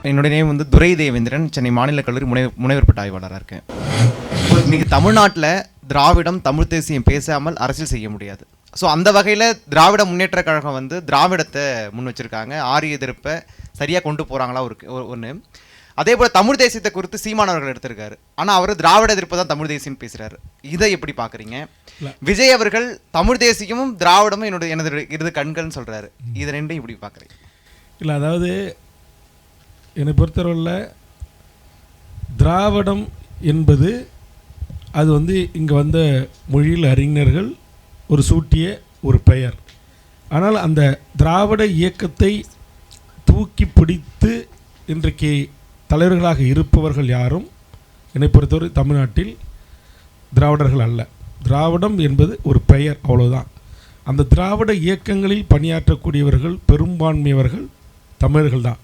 என்னுடைய நேம் வந்து துரை தேவேந்திரன். சென்னை மாநில கல்லூரி முனைவர் பட்ட ஆய்வாளராக இருக்கேன். இன்றைக்கி தமிழ்நாட்டில் திராவிடம் தமிழ் தேசியம் பேசாமல் அரசியல் செய்ய முடியாது. ஸோ அந்த வகையில் திராவிட முன்னேற்ற கழகம் வந்து திராவிடத்தை முன் வச்சுருக்காங்க. ஆரிய எதிர்ப்பை சரியாக கொண்டு போகிறாங்களா ஒன்று. அதே போல் தமிழ் தேசியத்தை குறித்து சீமானவர்கள் எடுத்திருக்காரு. ஆனால் அவர் திராவிட எதிர்ப்பு தான் தமிழ் தேசியம்னு பேசுகிறாரு. இதை எப்படி பார்க்குறீங்க? விஜய் அவர்கள் தமிழ் தேசியமும் திராவிடமும் எனது இரு கண்கள்னு சொல்கிறாரு. இதை ரெண்டும் இப்படி பார்க்குறீங்க? இல்லை, அதாவது என்னை பொறுத்தவரையில் திராவிடம் என்பது அது வந்து இங்கே வந்த மொழியில் அறிஞர்கள் ஒரு சூட்டிய ஒரு பெயர். ஆனால் அந்த திராவிட இயக்கத்தை தூக்கி பிடித்து இன்றைக்கு தலைவர்களாக இருப்பவர்கள் யாரும் என்னை பொறுத்தவரை தமிழ்நாட்டில் திராவிடர்கள் அல்ல. திராவிடம் என்பது ஒரு பெயர், அவ்வளோதான். அந்த திராவிட இயக்கங்களில் பணியாற்றக்கூடியவர்கள் பெரும்பான்மையவர்கள் தமிழர்கள் தான்.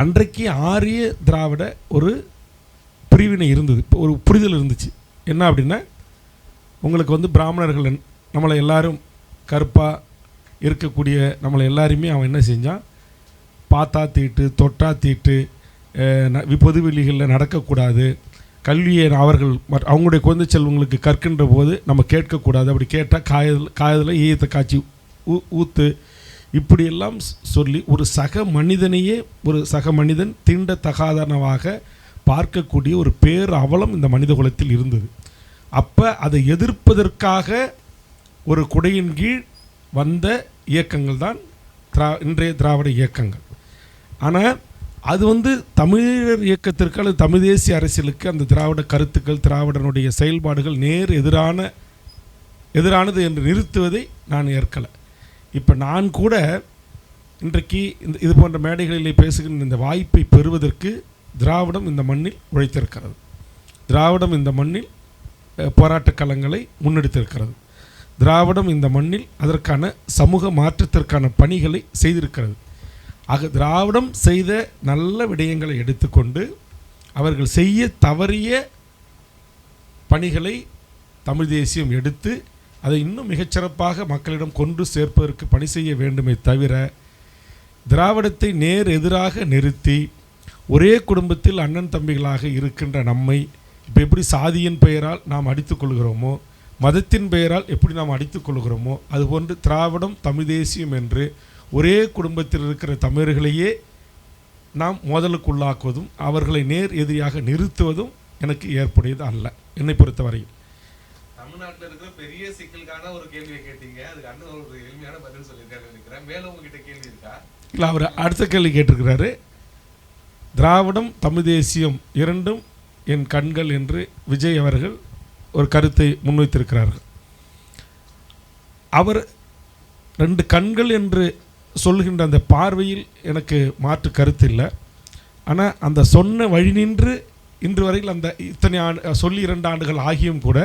அன்றைக்கு ஆரிய திராவிட ஒரு பிரிவினை இருந்தது, ஒரு புரிதல் இருந்துச்சு. என்ன அப்படின்னா, உங்களுக்கு வந்து பிராமணர்கள் நம்மளை எல்லாரும் கருப்பாக இருக்கக்கூடிய நம்மளை எல்லாருமே அவன் என்ன செஞ்சான், பார்த்தா தீட்டு தொட்டா தீட்டு, பொது வெளிகளில் நடக்கக்கூடாது, கல்வியை அவர்கள் அவங்களுடைய குழந்தை செல்வங்களுக்கு கற்கின்ற போது நம்ம கேட்கக்கூடாது, அப்படி கேட்டால் காயதில் ஈயத்தை காய்ச்சி ஊத்து, இப்படியெல்லாம் சொல்லி ஒரு சக மனிதனையே ஒரு சக மனிதன் தீண்டத்தகாதனவாக பார்க்கக்கூடிய ஒரு பேர் அவலம் இந்த மனித குலத்தில் இருந்தது. அப்போ அதை எதிர்ப்பதற்காக ஒரு குடையின் கீழ் வந்த இயக்கங்கள் தான் இன்றைய திராவிட இயக்கங்கள். ஆனால் அது வந்து தமிழர் இயக்கத்திற்கு அல்லது தமிழ் தேசிய அரசியலுக்கு அந்த திராவிட கருத்துக்கள், திராவிடனுடைய செயல்பாடுகள் நேர் எதிரானது என்று நிறுத்துவதை நான் ஏற்கலை. இப்போ நான் கூட இன்றைக்கு இது போன்ற மேடைகளிலே பேசுகின்ற இந்த வாய்ப்பை பெறுவதற்கு திராவிடம் இந்த மண்ணில் உழைத்திருக்கிறது. திராவிடம் இந்த மண்ணில் போராட்ட களங்களை முன்னெடுத்திருக்கிறது. திராவிடம் இந்த மண்ணில் அதற்கான சமூக மாற்றத்திற்கான பணிகளை செய்திருக்கிறது. ஆக திராவிடம் செய்த நல்ல விடயங்களை எடுத்துக்கொண்டு அவர்கள் செய்ய தவறிய பணிகளை தமிழ் தேசியம் எடுத்து அதை இன்னும் மிகச்சிறப்பாக மக்களிடம் கொண்டு சேர்ப்பதற்கு பணி செய்ய வேண்டுமே தவிர, திராவிடத்தை நேர் எதிராக நிறுத்தி ஒரே குடும்பத்தில் அண்ணன் தம்பிகளாக இருக்கின்ற நம்மை இப்போ எப்படி சாதியின் பெயரால் நாம் அடித்துக்கொள்கிறோமோ, மதத்தின் பெயரால் எப்படி நாம் அடித்துக்கொள்கிறோமோ, அதுபோன்று திராவிடம் தமிழ் தேசியம் என்று ஒரே குடும்பத்தில் இருக்கிற தமிழர்களையே நாம் மோதலுக்குள்ளாக்குவதும் அவர்களை நேர் எதிரியாக நிறுத்துவதும் எனக்கு ஏற்புடையது அல்ல. என்னை பொறுத்தவரையில் தமிழ்நாட்டில் இருக்கிற பெரிய சிக்கலுக்கான ஒரு கேள்வியை கேட்டீங்க, அதுக்கு அண்ணன் ஒரு எளிமையான பதில் சொல்லியிருக்காரு நினைக்கிறேன். மேலும் உங்ககிட்ட கேள்வி இருக்கா? இல்லை, அவர் அடுத்த கேள்வி கேட்டிருக்கிறாரு. திராவிடம் தமிழ் தேசியம் இரண்டும் என் கண்கள் என்று விஜய் அவர்கள் ஒரு கருத்தை முன்வைத்திருக்கிறார்கள். அவர் ரெண்டு கண்கள் என்று சொல்கின்ற அந்த பார்வையில் எனக்கு மாற்று கருத்து இல்லை. ஆனால் அந்த சொன்ன வழி நின்று இன்று வரையில் அந்த இத்தனை சொல்லி 2 ஆண்டுகள் ஆகியும் கூட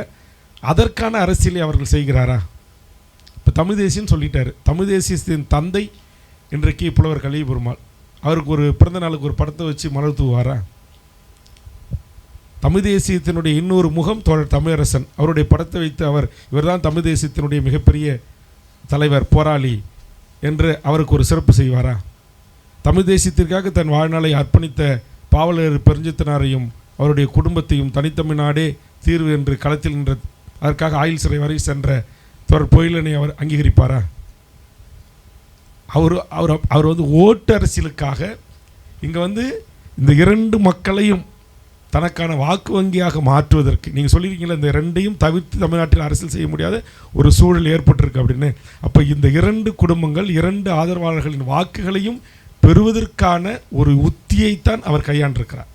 அதற்கான அரசியலை அவர்கள் செய்கிறாரா? இப்போ தமிழ் தேசியன்னு சொல்லிட்டாரு. தமிழ் தேசியத்தின் தந்தை இன்றைக்கு புலவர் கலிய பெருமாள், அவருக்கு ஒரு பிறந்த நாளுக்கு ஒரு படத்தை வச்சு மலர் தூவாரா? தமிழ் தேசியத்தினுடைய இன்னொரு முகம் தோழர் தமிழரசன், அவருடைய படத்தை வைத்து இவர்தான் தமிழ் தேசியத்தினுடைய மிகப்பெரிய தலைவர், போராளி என்று அவருக்கு ஒரு சிறப்பு செய்வாரா? தமிழ் தேசியத்திற்காக தன் வாழ்நாளை அர்ப்பணித்த பாவலர் பெருஞ்சித்தனாரையும் அவருடைய குடும்பத்தையும் தனித்தமிழ்நாடே தீர்வு என்று களத்தில் நின்ற அதற்காக ஆயுள் சிறை வரை சென்ற தோழர் பொயிலனை அவர் அங்கீகரிப்பாரா? அவர் வந்து ஓட்டு அரசியலுக்காக இங்கே வந்து இந்த 2 மக்களையும் தனக்கான வாக்கு வங்கியாக மாற்றுவதற்கு, நீங்கள் சொல்லியிருக்கீங்களா, இந்த 2ஐயும் தவிர்த்து தமிழ்நாட்டில் அரசியல் செய்ய முடியாத ஒரு சூழல் ஏற்பட்டிருக்கு அப்படின்னு. அப்போ இந்த 2 குடும்பங்கள் 2 ஆதரவாளர்களின் வாக்குகளையும் பெறுவதற்கான ஒரு உத்தியைத்தான் அவர் கையாண்டிருக்கிறார்.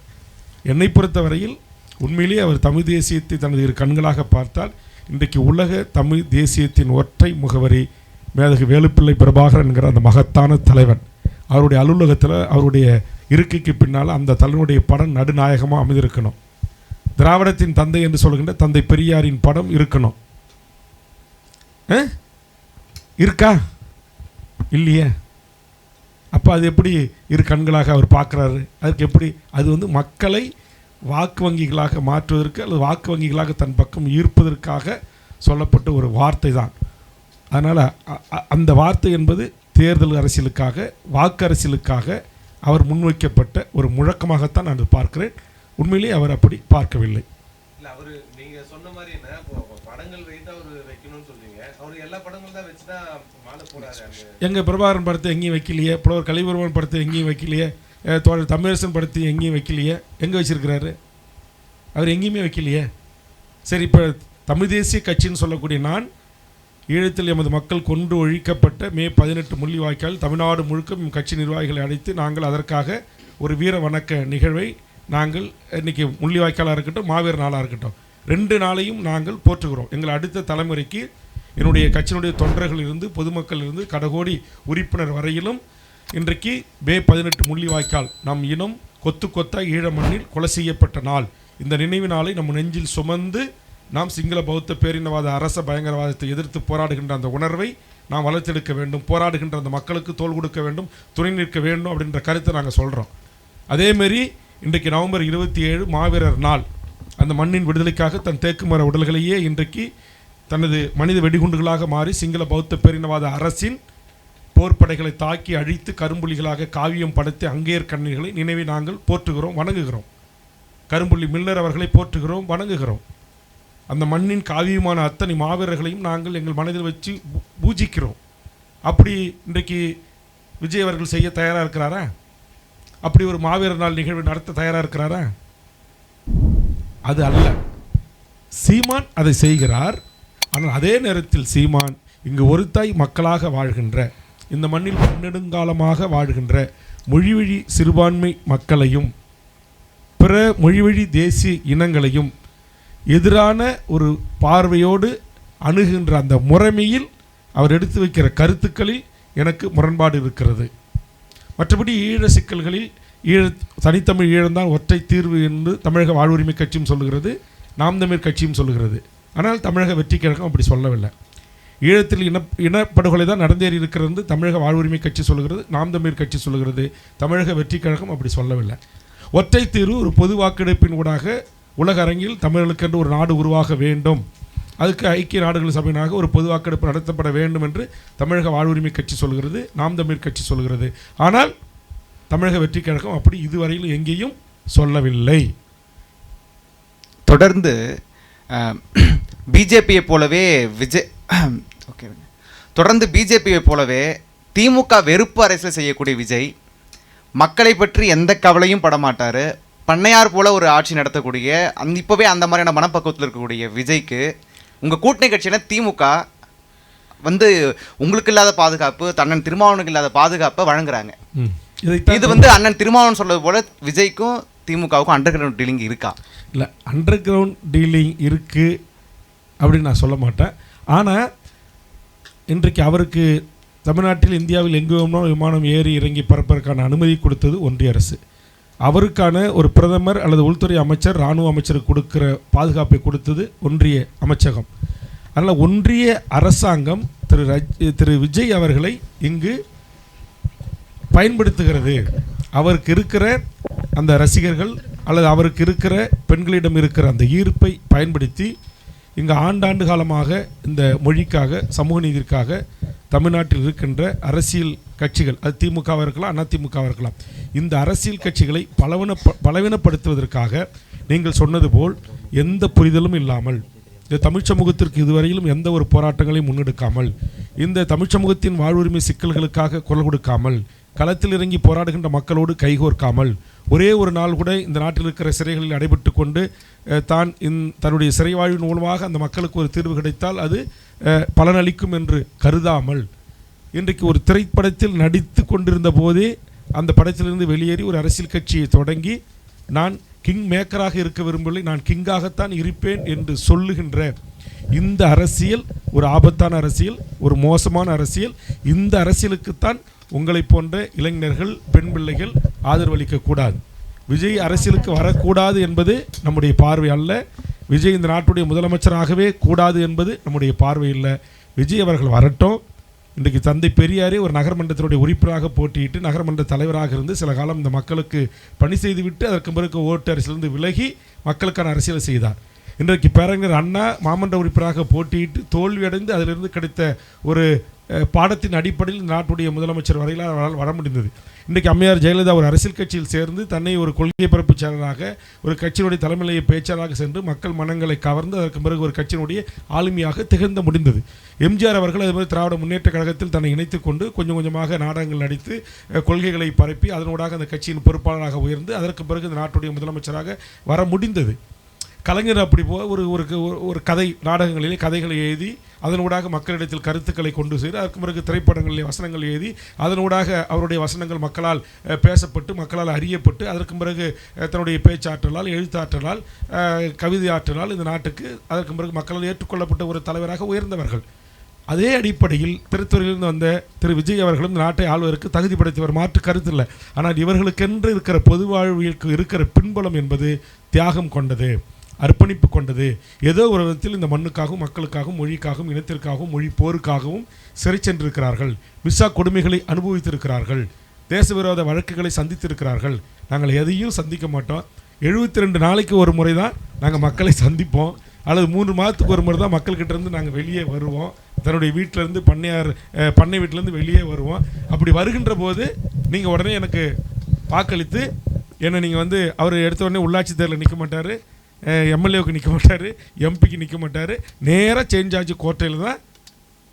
என்னை பொறுத்தவரையில் உண்மையிலேயே அவர் தமிழ் தேசியத்தை தனது 2 கண்களாக பார்த்தால் இன்றைக்கு உலக தமிழ் தேசியத்தின் ஒற்றை முகவரி மேதகு வேலுப்பிள்ளை பிரபாகரன் என்கிற அந்த மகத்தான தலைவன், அவருடைய அலுவலகத்தில் அவருடைய இருக்கைக்கு பின்னால் அந்த தலைவனுடைய படம் நடுநாயகமாக அமைந்திருக்கணும். திராவிடத்தின் தந்தை என்று சொல்கின்ற தந்தை பெரியாரின் படம் இருக்கணும். இருக்கா? இல்லையே. அப்போ அது எப்படி 2 கண்களாக அவர் பார்க்குறாரு? அதுக்கு எப்படி அது வந்து மக்களை வாக்கு வங்கிகளாக மாற்றுவதற்கு அல்லது வாக்கு வங்கிகளாக தன் பக்கம் ஈர்ப்பதற்காக சொல்லப்பட்ட ஒரு வார்த்தை தான். அதனால் அந்த வார்த்தை என்பது தேர்தல் அரசியலுக்காக, வாக்கு அரசியலுக்காக அவர் முன்வைக்கப்பட்ட ஒரு முழக்கமாகத்தான் நான் பார்க்கிறேன். உண்மையிலேயே அவர் அப்படி பார்க்கவில்லை. இல்ல அவரு நீங்க சொன்ன மாதிரி என்ன படங்கள் வைத்து அவர் வைக்கணும்னு சொல்றீங்க, அவர் எல்லா படங்கள் தான் வச்சுதான் மாலை போறாரு. எங்கள் பிரபாகரன் படத்தை எங்கேயும் வைக்கலையே, புலவர் கலைபெருமான் படத்தை எங்கேயும் வைக்கலையே, தோழர் தமிழரசன் படத்தை எங்கேயும் வைக்கலையே. எங்கே வச்சிருக்கிறாரு? அவர் எங்கேயுமே வைக்கலையே. சரி, இப்போ தமிழ் தேசிய கட்சின்னு சொல்லக்கூடிய நான் ஈழத்தில் எமது மக்கள் கொன்று ஒழிக்கப்பட்ட மே 18 முள்ளிவாய்க்கால் தமிழ்நாடு முழுக்க கட்சி நிர்வாகிகளை அழைத்து நாங்கள் அதற்காக ஒரு வீர வணக்க நிகழ்வை நாங்கள் இன்றைக்கி முள்ளிவாய்க்காலாக இருக்கட்டும், மாவீர நாளாக இருக்கட்டும், 2 நாளையும் நாங்கள் போற்றுகிறோம். எங்கள் அடுத்த தலைமுறைக்கு என்னுடைய கட்சியினுடைய தொண்டர்களிலிருந்து பொதுமக்களிலிருந்து கடகோடி உறுப்பினர் வரையிலும் இன்றைக்கு மே 18 முள்ளிவாய்க்கால் நம் இனம் கொத்து கொத்தாக ஈழ மண்ணில் கொலை செய்யப்பட்ட நாள். இந்த நினைவு நாளை நம் நெஞ்சில் சுமந்து நாம் சிங்கள பௌத்த பேரினவாத அரச பயங்கரவாதத்தை எதிர்த்து போராடுகின்ற அந்த உணர்வை நாம் வளர்த்தெடுக்க வேண்டும். போராடுகின்ற அந்த மக்களுக்கு தோள் கொடுக்க வேண்டும், துணை நிற்க வேண்டும் அப்படின்ற கருத்தை நாங்கள் சொல்கிறோம். அதேமாரி இன்றைக்கு நவம்பர் 27 மாவீரர் நாள். அந்த மண்ணின் விடுதலைக்காக தன் தேக்குமர உடல்களையே இன்றைக்கு தனது மனித வெடிகுண்டுகளாக மாறி சிங்கள பௌத்த பேரினவாத அரசின் போர்ப்படைகளை தாக்கி அழித்து கரும்புலிகளாக காவியம் படைத்து அங்கேயர் கண்ணீர்களை நினைவை நாங்கள் போற்றுகிறோம், வணங்குகிறோம். கரும்புள்ளி மில்லர் அவர்களை போற்றுகிறோம், வணங்குகிறோம். அந்த மண்ணின் காவியமான அத்தனை மாவீரர்களையும் நாங்கள் எங்கள் மனதில் வச்சு பூஜிக்கிறோம். அப்படி இன்றைக்கு விஜய் அவர்கள் செய்ய தயாராக இருக்கிறாரா? அப்படி ஒரு மாவீரர் நாள் நிகழ்வு நடத்த தயாராக இருக்கிறாரா? அது அல்ல. சீமான் அதை செய்கிறார். ஆனால் அதே நேரத்தில் சீமான் இங்கு ஒரு தாய் மக்களாக வாழ்கின்ற, இந்த மண்ணில் பன்னெடுங்காலமாக வாழ்கின்ற மொழிவழி சிறுபான்மை மக்களையும் பிற மொழிவழி தேசிய இனங்களையும் எதிரான ஒரு பார்வையோடு அணுகின்ற அந்த முறைமையில் அவர் எடுத்து வைக்கிற கருத்துக்களில் எனக்கு முரண்பாடு இருக்கிறது. மற்றபடி ஈழ சிக்கல்களில் தனித்தமிழ் ஈழம்தான் ஒற்றை தீர்வு என்று தமிழக வாழ்வுரிமை கட்சியும் சொல்லுகிறது, நாம் தமிழ் கட்சியும் சொல்லுகிறது. ஆனால் தமிழக வெற்றி கழகம் அப்படி சொல்லவில்லை. ஈழத்தில் இனப்படுகொலை தான் நடந்தேறி இருக்கிறது தமிழக வாழ்வுரிமை கட்சி சொல்லுகிறது, நாம் தமிழ் கட்சி சொல்லுகிறது. தமிழக வெற்றி கழகம் அப்படி சொல்லவில்லை. ஒற்றை தீர்வு ஒரு பொது வாக்கெடுப்பின் ஊடாக உலக அரங்கில் தமிழர்களுக்கென்று ஒரு நாடு உருவாக வேண்டும், அதுக்கு ஐக்கிய நாடுகள் சபையினாக ஒரு பொது வாக்கெடுப்பு நடத்தப்பட வேண்டும் என்று தமிழக வாழ்வுரிமை கட்சி சொல்கிறது, நாம் தமிழ் கட்சி சொல்கிறது. ஆனால் தமிழக வெற்றி கழகம் அப்படி இதுவரையில் எங்கேயும் சொல்லவில்லை. தொடர்ந்து பிஜேபியை போலவே பிஜேபியை போலவே திமுக வெறுப்பு அரசியல் செய்யக்கூடிய விஜய் மக்களை பற்றி எந்த கவலையும் படமாட்டார். பண்ணையார் போல ஒரு ஆட்சி நடத்தக்கூடிய இப்போவே அந்த மாதிரியான மனப்பக்குவத்தில் இருக்கக்கூடிய விஜய்க்கு உங்கள் கூட்டணி கட்சியான திமுக வந்து உங்களுக்கு இல்லாத பாதுகாப்பு, அண்ணன் திருமாவளவனுக்கு இல்லாத பாதுகாப்பை வழங்குறாங்க. இது வந்து அண்ணன் திருமாவளவன் சொல்வது போல விஜய்க்கும் திமுகவுக்கும் அண்டர் கிரவுண்ட் டீலிங் இருக்கா? இல்லை, அண்டர் கிரவுண்ட் டீலிங் இருக்குது அப்படின்னு நான் சொல்ல மாட்டேன். ஆனால் இன்றைக்கு அவருக்கு தமிழ்நாட்டில் இந்தியாவில் எங்கு வேணும்னாலும் விமானம் ஏறி இறங்கி பறப்பதற்கான அனுமதி கொடுத்தது ஒன்றிய அரசு. அவருக்கான ஒரு பிரதமர் அல்லது உள்துறை அமைச்சர் இராணுவ அமைச்சருக்கு கொடுக்குற பாதுகாப்பை கொடுத்தது ஒன்றிய அமைச்சகம். அதனால் ஒன்றிய அரசாங்கம் திரு விஜய் அவர்களை இங்கு பயன்படுத்துகிறது. அவருக்கு இருக்கிற அந்த ரசிகர்கள் அல்லது அவருக்கு இருக்கிற பெண்களிடம் இருக்கிற அந்த ஈர்ப்பை பயன்படுத்தி இங்கு ஆண்டாண்டு காலமாக இந்த மொழிக்காக சமூக நீதிக்காக தமிழ்நாட்டில் இருக்கின்ற அரசியல் கட்சிகள், அது திமுகவாக இருக்கலாம், அதிமுகவாக இருக்கலாம், இந்த அரசியல் கட்சிகளை பலவீனப்படுத்துவதற்காக நீங்கள் சொன்னது போல் எந்த புரிதலும் இல்லாமல், இந்த தமிழ் சமூகத்திற்கு இதுவரையிலும் எந்த ஒரு போராட்டங்களையும் முன்னெடுக்காமல், இந்த தமிழ் சமூகத்தின் வாழ்வுரிமை சிக்கல்களுக்காக குரல் கொடுக்காமல், களத்தில் இறங்கி போராடுகின்ற மக்களோடு கைகோர்க்காமல், ஒரே ஒரு நாள் கூட இந்த நாட்டில் இருக்கிற சிறைகளில் அடைபட்டு கொண்டு தன்னுடைய சிறை வாழ்வின் மூலமாக அந்த மக்களுக்கு ஒரு தீர்வு கிடைத்தால் அது பலனளிக்கும் என்று கருதாமல், இன்றைக்கு ஒரு திரைப்படத்தில் நடித்து கொண்டிருந்த போதே அந்த படத்திலிருந்து வெளியேறி ஒரு அரசியல் கட்சியை தொடங்கி நான் கிங் மேக்கராக இருக்க விரும்பவில்லை, நான் கிங்காகத்தான் இருப்பேன் என்று சொல்லுகின்ற இந்த அரசியல் ஒரு ஆபத்தான அரசியல், ஒரு மோசமான அரசியல். இந்த அரசியலுக்குத்தான் உங்களை போன்ற இளைஞர்கள், பெண் பிள்ளைகள் ஆதரவளிக்கக்கூடாது. விஜய் அரசியலுக்கு வரக்கூடாது என்பது நம்முடைய பார்வை அல்ல. விஜய் இந்த நாட்டுடைய முதலமைச்சராகவே கூடாது என்பது நம்முடைய பார்வை இல்லை. விஜய் அவர்கள் வரட்டும். இன்றைக்கு தந்தை பெரியாரே ஒரு நகர்மன்றத்தினுடைய உறுப்பினராக போட்டியிட்டு நகர்மன்ற தலைவராக இருந்து சில காலம் இந்த மக்களுக்கு பணி செய்துவிட்டு அதற்கு பிறகு ஓட்டு அரசியலிருந்து விலகி மக்களுக்கான அரசியலை செய்தார். இன்றைக்கு பேரறிஞர் அண்ணா மாமன்ற உறுப்பினராக போட்டியிட்டு தோல்வியடைந்து அதிலிருந்து கிடைத்த ஒரு பாடத்தின் அடிப்படையில் நாட்டுடைய முதலமைச்சர் வரையில் அவரால் வர முடிந்தது. இன்றைக்கு அம்மையார் ஜெயலலிதா ஒரு அரசியல் கட்சியில் சேர்ந்து தன்னை ஒரு கொள்கை பரப்பு செயலராக, ஒரு கட்சியினுடைய தலைமையிலேயே பேச்சாளராக சென்று மக்கள் மனங்களை கவர்ந்து அதற்கு பிறகு ஒரு கட்சியினுடைய ஆளுமையாக திகழ்ந்த முடிந்தது. எம்ஜிஆர் அவர்கள் அது மாதிரி திராவிட முன்னேற்ற கழகத்தில் தன்னை இணைத்துக் கொண்டு கொஞ்சம் கொஞ்சமாக நாடகங்கள் நடித்து கொள்கைகளை பரப்பி அதனூடாக அந்த கட்சியின் பொறுப்பாளராக உயர்ந்து அதற்கு பிறகு இந்த நாட்டுடைய முதலமைச்சராக வர முடிந்தது. கலைஞர் அப்படி ஒரு கதை நாடகங்களிலே கதைகளை எழுதி அதனூடாக மக்களிடத்தில் கருத்துக்களை கொண்டு சென்று அதற்கு பிறகு திரைப்படங்களிலே வசனங்கள் எழுதி அதனூடாக அவருடைய வசனங்கள் மக்களால் பேசப்பட்டு மக்களால் அறியப்பட்டு அதற்கு பிறகு தன்னுடைய பேச்சாற்றலால் எழுத்தாற்றலால் கவிதை ஆற்றலால் இந்த நாட்டுக்கு அதற்கு பிறகு மக்களால் ஏற்றுக்கொள்ளப்பட்ட ஒரு தலைவராக உயர்ந்தவர்கள். அதே அடிப்படையில் திருத்துறையிலிருந்து வந்த திரு விஜய் அவர்களும் இந்த நாட்டை ஆள்வதற்கு தகுதி படைத்தவர், மாற்று கருத்து இல்லை. ஆனால் இவர்களுக்கென்று இருக்கிற பொது வாழ்விற்கு இருக்கிற பின்புலம் என்பது தியாகம் கொண்டது, அர்ப்பணிப்பு கொண்டது. ஏதோ ஒரு விதத்தில் இந்த மண்ணுக்காகவும் மக்களுக்காகவும் மொழிக்காகவும் இனத்திற்காகவும் மொழி போருக்காகவும் சிறை சென்றிருக்கிறார்கள். மிஸ்ஸா கொடுமைகளை அனுபவித்திருக்கிறார்கள், தேச விரோத வழக்குகளை சந்தித்திருக்கிறார்கள். நாங்கள் எதையும் சந்திக்க மாட்டோம். 72 நாளைக்கு ஒரு முறை தான் நாங்கள் மக்களை சந்திப்போம், அல்லது 3 மாதத்துக்கு ஒரு முறை தான் மக்கள்கிட்ட இருந்து நாங்கள் வெளியே வருவோம். தன்னுடைய வீட்டிலேருந்து பண்ணை வீட்டிலேருந்து வெளியே வருவோம். அப்படி வருகின்ற போது நீங்கள் உடனே எனக்கு வாக்களித்து என்னை நீங்கள் அவர் எடுத்த உடனே உள்ளாட்சி தேர்தலில் நிற்க மாட்டார், எம்எல்ஏவுக்கு நிற்க மாட்டார், எம்பிக்கு நிற்க மாட்டார். நேராக சேஞ்ச் ஆச்சு கோட்டையில் தான்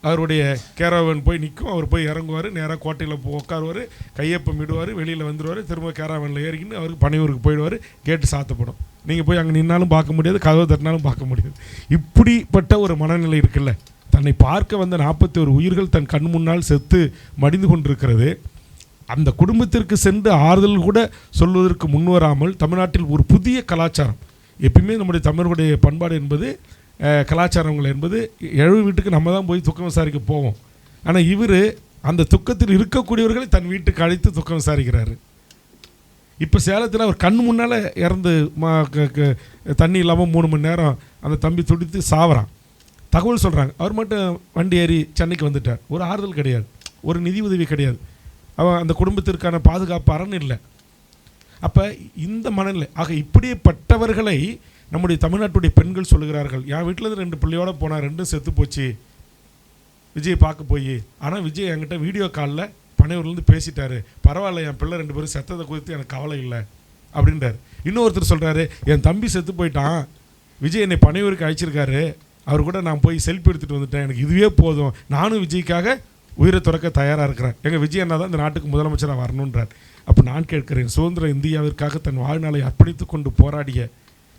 அவருடைய கேராவன் போய் நிற்கும். அவர் போய் இறங்குவார், நேராக கோட்டையில் உட்காருவார், கையொப்பம் இடுவார், வெளியில் வந்துடுவார், திரும்ப கேராவனில் ஏறிக்கின்னு அவருக்கு பனையூருக்கு போயிடுவார். கேட்டு சாத்தப்படும். நீங்கள் போய் அங்கே நின்னாலும் பார்க்க முடியாது, கதவை தட்டினாலும் பார்க்க முடியாது. இப்படிப்பட்ட ஒரு மனநிலை இருக்குல்ல. தன்னை பார்க்க வந்த 41 உயிர்கள் தன் கண் முன்னால் செத்து மடிந்து கொண்டிருக்கிறது. அந்த குடும்பத்திற்கு சென்று ஆறுதல் கூட சொல்வதற்கு முன்வராமல் தமிழ்நாட்டில் ஒரு புதிய கலாச்சாரம், எப்பயுமே நம்முடைய தமிழர்களுடைய பண்பாடு என்பது கலாச்சாரங்கள் என்பது எழுவு வீட்டுக்கு நம்ம தான் போய் துக்கம் விசாரிக்க போவோம். ஆனால் இவர் அந்த துக்கத்தில் இருக்கக்கூடியவர்களை தன் வீட்டுக்கு அழைத்து துக்கம் விசாரிக்கிறாரு. இப்போ சேலத்தில் அவர் கண் முன்னால் இறந்து தண்ணி இல்லாமல் 3 மணி நேரம் அந்த தம்பி துடித்து சாவறான். தகவல் சொல்கிறாங்க. அவர் மட்டும் வண்டி ஏறி சென்னைக்கு வந்துட்டார். ஒரு ஆறுதல் கிடையாது, ஒரு நிதி உதவி கிடையாது, அவன் அந்த குடும்பத்திற்கான பாதுகாப்பு அரண் இல்லை. அப்போ இந்த மனநிலை ஆக இப்படிப்பட்டவர்களை நம்முடைய தமிழ்நாட்டுடைய பெண்கள் சொல்லுகிறார்கள். என் வீட்டிலேருந்து 2 பிள்ளையோட போனால் 2 செத்து போச்சு விஜய் பார்க்க போய். ஆனால் விஜய் என்கிட்ட வீடியோ காலில் பனையூர்லேருந்து பேசிட்டாரு, பரவாயில்ல என் பிள்ளை 2 பேரும் செத்ததை குறித்து எனக்கு கவலை இல்லை அப்படின்றார். இன்னொருத்தர் சொல்கிறாரு, என் தம்பி செத்து போயிட்டான், விஜய் என்னை பனையூருக்கு அழைச்சிருக்காரு, அவர் கூட நான் போய் செல்ஃபி எடுத்துகிட்டு வந்துட்டேன், எனக்கு இதுவே போதும், நானும் விஜய்க்காக உயிரை துறக்க தயாராக இருக்கிறேன், எங்கள் விஜய் என்ன தான் இந்த நாட்டுக்கு முதலமைச்சராக வரணுன்றார். அப்போ நான் கேட்கிறேன், சுதந்திர இந்தியாவிற்காக தன் வாழ்நாளை அர்ப்பணித்து கொண்டு போராடிய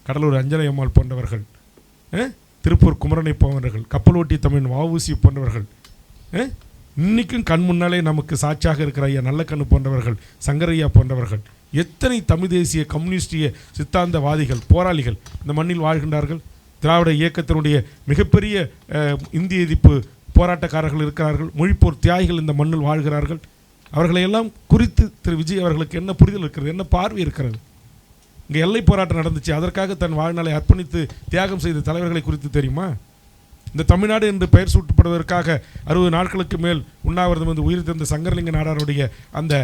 கடலூர் அஞ்சலை அம்மாள் போன்றவர்கள், திருப்பூர் குமரனை போன்றவர்கள், கப்பலோட்டி தமிழ் வஉசி போன்றவர்கள், இன்றைக்கும் கண் முன்னாலே நமக்கு சாட்சியாக இருக்கிற ஐயா நல்லக்கண்ணு போன்றவர்கள், சங்கரையா போன்றவர்கள், எத்தனை தமிழ் தேசிய கம்யூனிஸ்டிய சித்தாந்தவாதிகள் போராளிகள் இந்த மண்ணில் வாழ்கின்றார்கள். திராவிட இயக்கத்தினுடைய மிகப்பெரிய இந்திய எதிர்ப்பு போராட்டக்காரர்கள் இருக்கிறார்கள், மொழிப்போர் தியாகிகள் இந்த மண்ணில் வாழ்கிறார்கள். அவர்களையெல்லாம் குறித்து திரு விஜய் அவர்களுக்கு என்ன புரிதல் இருக்கிறது, என்ன பார்வை இருக்கிறது? இங்கே எல்லை போராட்டம் நடந்துச்சு, அதற்காக தன் வாழ்நாளை அர்ப்பணித்து தியாகம் செய்த தலைவர்களை குறித்து தெரியுமா? இந்த தமிழ்நாடு என்று பெயர் சூட்டப்படுவதற்காக 60 நாட்களுக்கு மேல் உண்ணாவிரதம் வந்து உயிர் தந்த சங்கரலிங்க நாடாருடைய அந்த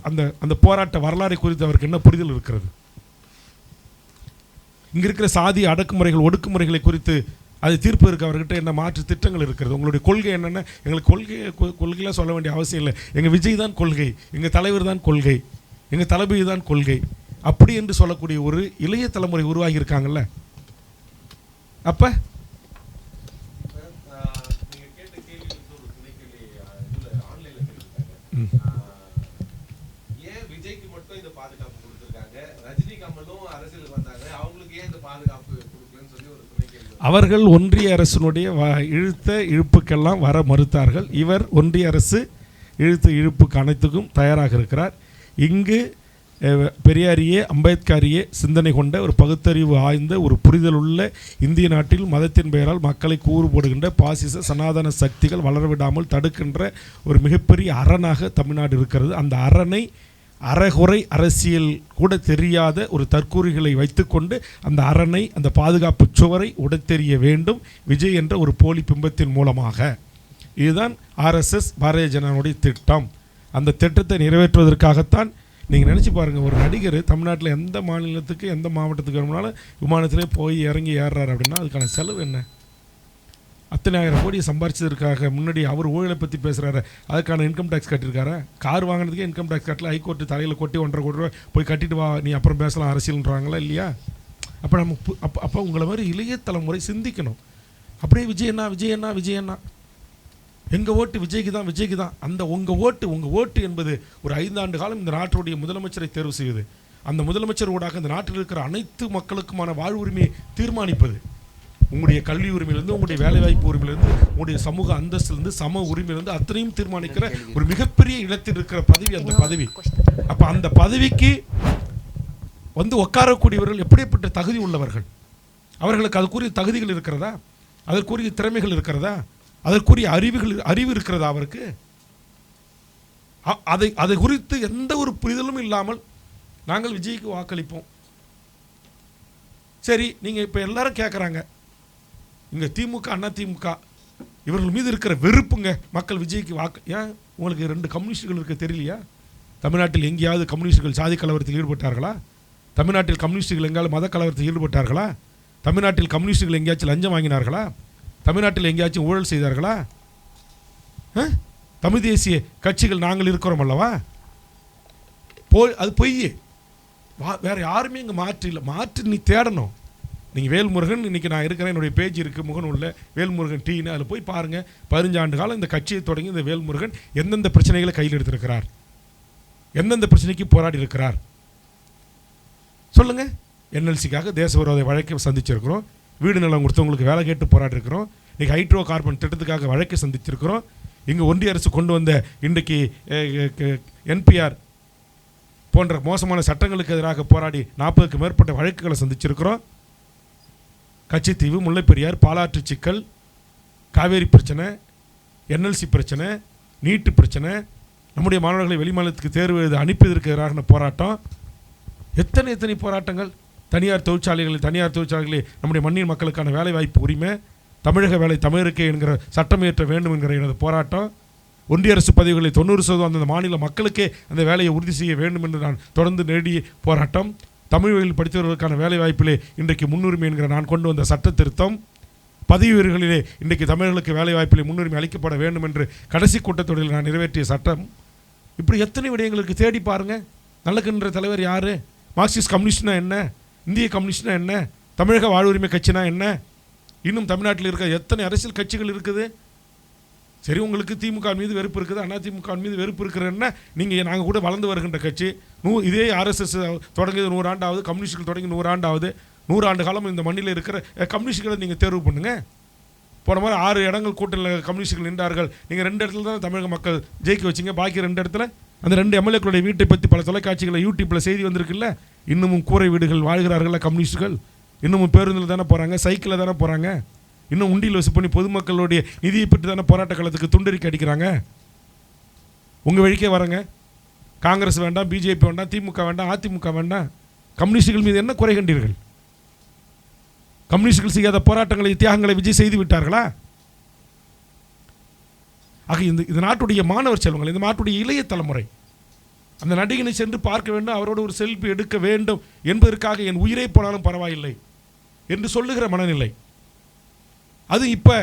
அந்த அந்த போராட்ட வரலாறை குறித்து அவருக்கு என்ன புரிதல் இருக்கிறது? இங்கே இருக்கிற சாதி அடக்குமுறைகள் ஒடுக்குமுறைகளை குறித்து அது தீர்ப்பு இருக்க அவர்கிட்ட என்ன மாற்று திட்டங்கள் இருக்கிறது? உங்களுடைய கொள்கை என்னென்ன? எங்களுக்கு கொள்கையெல்லாம் சொல்ல வேண்டிய அவசியம் இல்லை. எங்கள் விஜய் தான் கொள்கை, எங்கள் தலைவர் தான் கொள்கை, எங்கள் தளபதி தான் கொள்கை அப்படி என்று சொல்லக்கூடிய ஒரு இளைய தலைமுறை உருவாகி இருக்காங்கல்ல. அப்போ அவர்கள் ஒன்றிய அரசினுடைய இழுப்புக்கெல்லாம் வர மறுத்தார்கள். இவர் ஒன்றிய அரசு இழுப்புக்கு அனைத்துக்கும் தயாராக இருக்கிறார். இங்கு பெரியாரியே அம்பேத்கரியே சிந்தனை கொண்ட ஒரு பகுத்தறிவு ஆய்ந்த ஒரு புரிதலுள்ள இந்திய நாட்டில் மதத்தின் பெயரால் மக்களை கூறு போடுகின்ற பாசிச சனாதன சக்திகள் வளரவிடாமல் தடுக்கின்ற ஒரு மிகப்பெரிய அரணாக தமிழ்நாடு இருக்கிறது. அந்த அரணை அறகுறை அரசியல் கூட தெரியாத ஒரு தற்கூறிகளை வைத்துக்கொண்டு அந்த அரணை அந்த பாதுகாப்பு சுவரை உடைத்தெறிய வேண்டும் விஜய் என்ற ஒரு போலி பிம்பத்தின் மூலமாக. இதுதான் ஆர்எஸ்எஸ் பாரதிய ஜனதாவுடைய திட்டம். அந்த திட்டத்தை நிறைவேற்றுவதற்காகத்தான் நீங்கள் நினச்சி பாருங்கள், ஒரு நடிகர் தமிழ்நாட்டில் எந்த மாநிலத்துக்கு எந்த மாவட்டத்துக்கு வேணும்னாலும் விமானத்திலே போய் இறங்கி ஏறுறாரு அப்படின்னா அதுக்கான செலவு என்ன? அத்தனை ஆயிரம் கோடியை சம்பாரிச்சதற்காக முன்னாடி அவர் ஊழலை பற்றி பேசுகிறாரு, அதுக்கான இன்கம் டேக்ஸ் கட்டியிருக்காரா? கார் வாங்கினதுக்கே இன்கம் டேக்ஸ் கட்டல, ஹைகோர்ட்டு தலையில் கொட்டி 1.5 கோடி ரூபா போய் கட்டிட்டு வா, நீ அப்புறம் பேசலாம் அரசியல்ன்றாங்களா இல்லையா? அப்போ நம்ம அப்போ உங்களை மாதிரி இளைய தலைமுறை சிந்திக்கணும். அப்படியே விஜயண்ணா எங்கள் ஓட்டு விஜய்க்கு தான். அந்த உங்கள் ஓட்டு என்பது ஒரு 5 ஆண்டு காலம் இந்த நாட்டுடைய முதலமைச்சரை தேர்வு செய்வது, அந்த முதலமைச்சர் ஊடாக இந்த நாட்டில் இருக்கிற அனைத்து மக்களுக்குமான வாழ்வுரிமையை தீர்மானிப்பது, உங்களுடைய கல்வி உரிமையிலிருந்து, உங்களுடைய வேலைவாய்ப்பு உரிமையிலிருந்து, உங்களுடைய சமூக அந்தஸ்திலிருந்து, சம உரிமையிலிருந்து அத்தனையும் தீர்மானிக்கிற ஒரு மிகப்பெரிய இடத்தில் இருக்கிற பதவி அந்த பதவி. அப்போ அந்த பதவிக்கு உட்காரக்கூடியவர்கள் எப்படிப்பட்ட தகுதி உள்ளவர்கள்? அவர்களுக்கு அதுக்குரிய தகுதிகள் இருக்கிறதா? அதற்குரிய திறமைகள் இருக்கிறதா? அதற்குரிய அறிவு இருக்கிறதா அவருக்கு? அதை குறித்து எந்த ஒரு புரிதலும் இல்லாமல் நாங்கள் விஜய்க்கு வாக்களிப்போம். சரி, நீங்கள் இப்போ எல்லாரும் கேட்குறாங்க, இங்கே திமுக அண்ணா திமுக இவர்கள் மீது இருக்கிற வெறுப்புங்க, மக்கள் விஜய்க்கு ஏன் உங்களுக்கு 2 கம்யூனிஸ்டுகள் இருக்க தெரியலையா? தமிழ்நாட்டில் எங்கேயாவது கம்யூனிஸ்டுகள் சாதி கலவரத்தில் ஈடுபட்டார்களா? தமிழ்நாட்டில் கம்யூனிஸ்டுகள் எங்கேயாவது மத கலவரத்தில் ஈடுபட்டார்களா? தமிழ்நாட்டில் கம்யூனிஸ்டுகள் எங்கேயாச்சும் லஞ்சம் வாங்கினார்களா? தமிழ்நாட்டில் எங்கேயாச்சும் ஊழல் செய்தார்களா? தமிழ் தேசிய கட்சிகள் நாங்கள் இருக்கிறோம் அல்லவா? அது பொய். வேறு யாருமே இங்கே மாற்று நீ தேடணும். நீங்கள் வேல்முருகன், இன்றைக்கி நான் இருக்கிறேன், என்னுடைய பேஜ் இருக்குது முகநூலில், வேல்முருகன் டீன்னு, அதில் போய் பாருங்கள். 15 ஆண்டு காலம் இந்த கட்சியை தொடங்கி இந்த வேல்முருகன் எந்தெந்த பிரச்சனைகளை கையில் எடுத்திருக்கிறார், எந்தெந்த பிரச்சனைக்கு போராடி இருக்கிறார் சொல்லுங்கள். என்எல்சிக்காக தேச விரோத வழக்கை சந்திச்சிருக்கிறோம், வீடு நிலம் கொடுத்தவங்களுக்கு வேலை கேட்டு போராடி இருக்கிறோம், இன்றைக்கி ஹைட்ரோ கார்பன் திட்டத்துக்காக வழக்கை சந்திச்சிருக்கிறோம். இங்கே ஒன்றிய அரசு கொண்டு வந்த இன்றைக்கு என்பிஆர் போன்ற மோசமான சட்டங்களுக்கு எதிராக போராடி 40க்கு மேற்பட்ட வழக்குகளை சந்திச்சிருக்கிறோம். கட்சித்தீவு, முல்லைப்பெரியார், பாலாற்று சிக்கல், காவேரி பிரச்சனை, என்எல்சி பிரச்சனை, நீட்டு பிரச்சனை, நம்முடைய மாணவர்களை வெளிமாநிலத்துக்கு தேர்வு எழுத அனுப்பியதற்கு எதிரான போராட்டம், எத்தனை போராட்டங்கள். தனியார் தொழிற்சாலைகளில் நம்முடைய மண்ணின் மக்களுக்கான வேலை வாய்ப்பு உரிமை, தமிழக வேலை தமிழருக்கே என்கிற சட்டம் இயற்ற வேண்டும் என்கிற எனது போராட்டம், ஒன்றிய அரசு பதவிகளை 90% அந்த மாநில மக்களுக்கே அந்த வேலையை உறுதி செய்ய வேண்டும் என்று நான் தொடர்ந்து நேடிய போராட்டம், தமிழ் வழியில் படித்தவர்களுக்கான வேலை வாய்ப்பிலே இன்றைக்கு முன்னுரிமை என்கிற நான் கொண்டு வந்த சட்ட திருத்தம், பதவி உயர்வுகளிலே இன்றைக்கு தமிழர்களுக்கு வேலை வாய்ப்பிலே முன்னுரிமை அளிக்கப்பட வேண்டும் என்று கடைசி கூட்டத்தொடரில் நான் நிறைவேற்றிய சட்டம். இப்படி எத்தனை விடயங்களுக்கு தேடி பாருங்கள். நல்லகின்ற தலைவர் யார்? மார்க்சிஸ்ட் கம்யூனிஸ்ட்னா என்ன? இந்திய கம்யூனிஸ்ட்னா என்ன? தமிழக வாழ்வுரிமை கட்சினா என்ன? இன்னும் தமிழ்நாட்டில் இருக்க எத்தனை அரசியல் கட்சிகள் இருக்குது? சரி, உங்களுக்கு திமுக மீது வெறுப்பு இருக்குது, அண்ணா திமுக மீது வெறுப்பு இருக்கிறன்னா நாங்கள் கூட வளர்ந்து வருகின்ற கட்சி. இதே ஆர்எஸ்எஸ் தொடங்கியது 100 ஆண்டாவது, கம்யூனிஸ்டுகள் தொடங்கி 100 ஆண்டாவது. 100 ஆண்டு காலம் இந்த மண்ணில் இருக்கிற கம்யூனிஸ்டுகளை நீங்கள் தேர்வு பண்ணுங்கள். போன மாதிரி 6 இடங்கள் கூட்டணியில் கம்யூனிஸ்டுகள் நின்றார்கள். நீங்கள் 2 இடத்துல தான் தமிழக மக்கள் ஜெயிக்க வச்சிங்க. பாக்கி 2 இடத்துல அந்த 2 எம்எல்ஏக்களுடைய வீட்டை பற்றி பல தொலைக்காட்சிகளில் யூடியூப்பில் செய்தி வந்திருக்குல்ல. இன்னமும் கூரை வீடுகள் வாழ்கிறார்கள்ல கம்யூனிஸ்டுகள். இன்னமும் பேருந்தில் தானே போகிறாங்க, சைக்கிளில் தானே போகிறாங்க. இன்னும் உண்டியில் வசூல் பண்ணி பொதுமக்களுடைய நிதியை பெற்று தானே போராட்ட காலத்துக்கு துண்டறிக்கை அடிக்கிறாங்க. உங்கள் வழிக்கே வரங்க. காங்கிரஸ் வேண்டாம், பிஜேபி வேண்டாம், திமுக வேண்டாம், அதிமுக வேண்டாம். கம்யூனிஸ்டுகள் மீது என்ன குறை கண்டீர்கள்? கம்யூனிஸ்டுகள் செய்யாத போராட்டங்களை, தியாகங்களை விஜய் செய்து விட்டார்களா? ஆக இந்த நாட்டுடைய மாணவர் செல்வங்கள், இந்த நாட்டுடைய இளைய தலைமுறை அந்த நடிகனை சென்று பார்க்க வேண்டும், அவரோட ஒரு செல்ஃபி எடுக்க வேண்டும் என்பதற்காக என் உயிரை போனாலும் பரவாயில்லை என்று சொல்லுகிற மனநிலை. அது இப்போ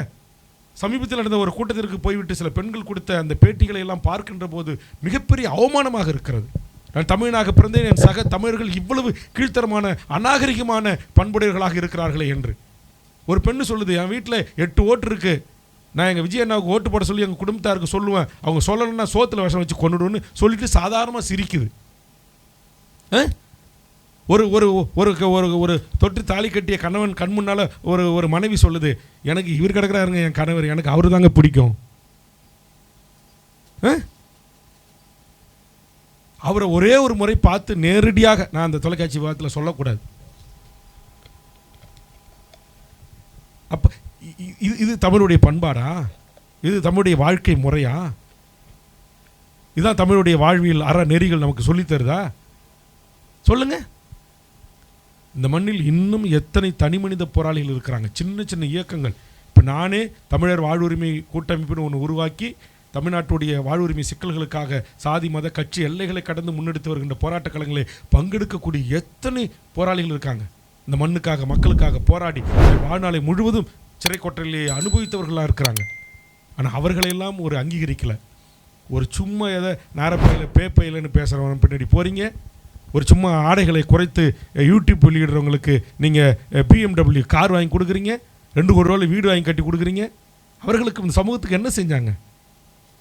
சமீபத்தில் நடந்த ஒரு கூட்டத்திற்கு போய்விட்டு சில பெண்கள் கொடுத்த அந்த பேட்டிகளை எல்லாம் பார்க்கின்ற போது மிகப்பெரிய அவமானமாக இருக்கிறது. நான் தமிழனாக பிறந்தேன், என் சக தமிழர்கள் இவ்வளவு கீழ்த்தரமான அநாகரிகமான பண்புடையவர்களாக இருக்கிறார்களே என்று. ஒரு பெண்ணு சொல்லுது, என் வீட்டில் 8 ஓட்டு இருக்குது, நான் எங்கள் விஜய் அண்ணாவுக்கு ஓட்டு போட சொல்லி எங்கள் குடும்பத்தாருக்கு சொல்லுவேன், அவங்க சொல்லணும்னா சோத்தில் விஷம் வச்சு கொண்டுடுன்னு சொல்லிட்டு சாதாரணமாக சிரிக்குது. ஒரு ஒரு ஒரு ஒரு தொட்டு தாலி கட்டிய கணவன் கண் முன்னால் ஒரு மனைவி சொல்லுது, எனக்கு இவர் கிடக்கிறாருங்க என் கணவர், எனக்கு அவரு தாங்க பிடிக்கும். அவரை ஒரே ஒரு முறை பார்த்து நேரடியாக நான் அந்த தொலைக்காட்சி விவாதத்தில் சொல்லக்கூடாது. அப்போ இது தமிழுடைய பண்பாடா? இது தமிழுடைய வாழ்க்கை முறையா? இதுதான் தமிழுடைய வாழ்வியல் அற நெறிகள் நமக்கு சொல்லித்தருதா? சொல்லுங்க. இந்த மண்ணில் இன்னும் எத்தனை தனி மனித போராளிகள் இருக்கிறாங்க, சின்ன சின்ன இயக்கங்கள். இப்போ நானே தமிழர் வாழ்வுரிமை கூட்டமைப்புன்னு ஒன்று உருவாக்கி தமிழ்நாட்டுடைய வாழ்வுரிமை சிக்கல்களுக்காக சாதி மத கட்சி எல்லைகளை கடந்து முன்னெடுத்து வருகின்ற போராட்ட களங்களை பங்கெடுக்கக்கூடிய எத்தனை போராளிகள் இருக்காங்க. இந்த மண்ணுக்காக மக்களுக்காக போராடி வாழ்நாளை முழுவதும் சிறை கொட்டலை அனுபவித்தவர்களாக இருக்கிறாங்க. ஆனால் அவர்களெல்லாம் ஒரு அங்கீகரிக்கலை. ஒரு சும்மா எதை நாரப்பையில் பேப்பையிலன்னு பேசுகிறவங்க பின்னாடி போகிறீங்க. ஒரு சும்மா ஆடைகளை குறைத்து யூடியூப் வெளியிடுறவங்களுக்கு நீங்கள் BMW கார் வாங்கி கொடுக்குறீங்க, 2 கோடி ரூபாயில் வீடு வாங்கி கட்டி கொடுக்குறீங்க. அவர்களுக்கு இந்த சமூகத்துக்கு என்ன செஞ்சாங்க?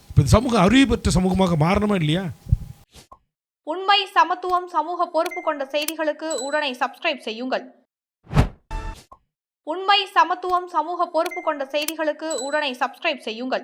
இப்போ இந்த சமூகம் அறிவு பெற்ற சமூகமாக மாறணுமா இல்லையா? உண்மை, சமத்துவம், சமூக பொறுப்பு கொண்ட செய்திகளுக்கு உடனே சப்ஸ்கிரைப் செய்யுங்கள். உண்மை, சமத்துவம், சமூக பொறுப்பு கொண்ட செய்திகளுக்கு உடனே சப்ஸ்கிரைப் செய்யுங்கள்.